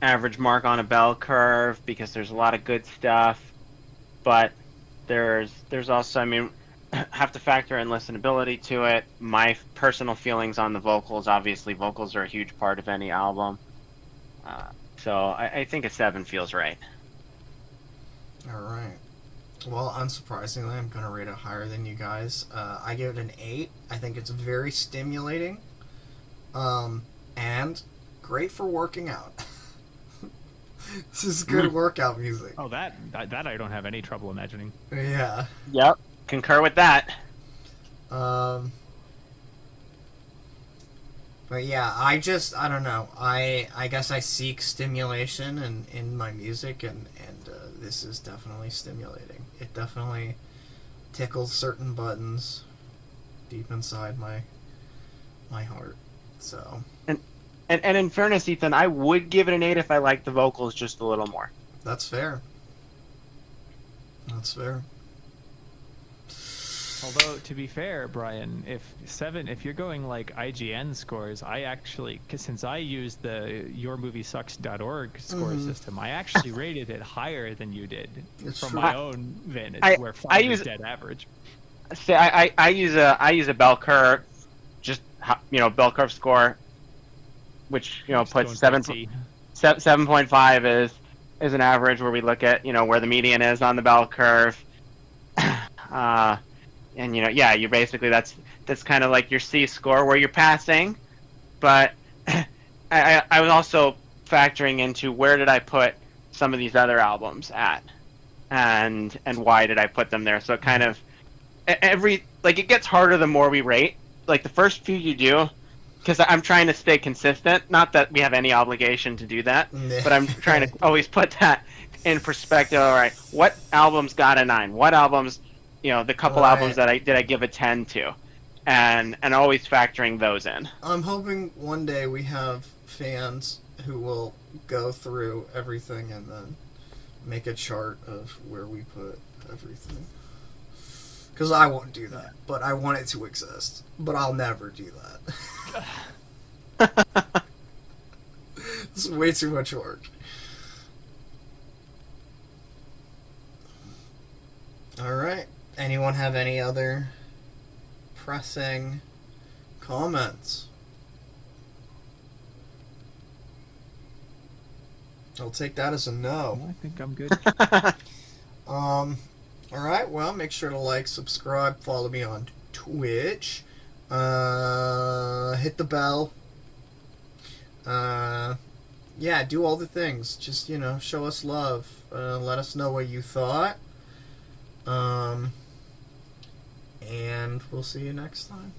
average mark on a bell curve, because there's a lot of good stuff, but there's also, I mean, have to factor in listenability to it. My personal feelings on the vocals, obviously vocals are a huge part of any album, so I think a 7 feels right. All right. Well, unsurprisingly, I'm going to rate it higher than you guys. I give it an 8. I think it's very stimulating, and great for working out. This is good workout music. Oh, that I don't have any trouble imagining. Yeah. Yep, concur with that. But yeah, I don't know. I guess I seek stimulation in my music, and this is definitely stimulating. It definitely tickles certain buttons deep inside my heart. So. And in fairness, Ethan, I would give it an 8 if I liked the vocals just a little more. That's fair. That's fair. Although, to be fair, Brian, if you're going like IGN scores, I actually, cause since I used the yourmoviesucks.org score system, I actually rated it higher than you did from my own vantage, where 5 is dead average. See, I use a bell curve, just, you know, bell curve score, which, you know, puts 7.5 is an average, where we look at, you know, where the median is on the bell curve. And, you know, yeah, you're basically, that's kind of like your C score where you're passing. But I was also factoring into where did I put some of these other albums at, and why did I put them there. So it kind of, it gets harder the more we rate. Like the first few you do, because I'm trying to stay consistent. Not that we have any obligation to do that, but I'm trying to always put that in perspective. All right, what albums got a 9? What albums, you know, the couple albums that I give a 10 to, and always factoring those in. I'm hoping one day we have fans who will go through everything and then make a chart of where we put everything. Because I won't do that, but I want it to exist. But I'll never do that. It's way too much work. Alright. Anyone have any other pressing comments? I'll take that as a no. I think I'm good. Alright, well, make sure to like, subscribe, follow me on Twitch. Hit the bell. Yeah, do all the things. Just, you know, show us love. Let us know what you thought. And we'll see you next time.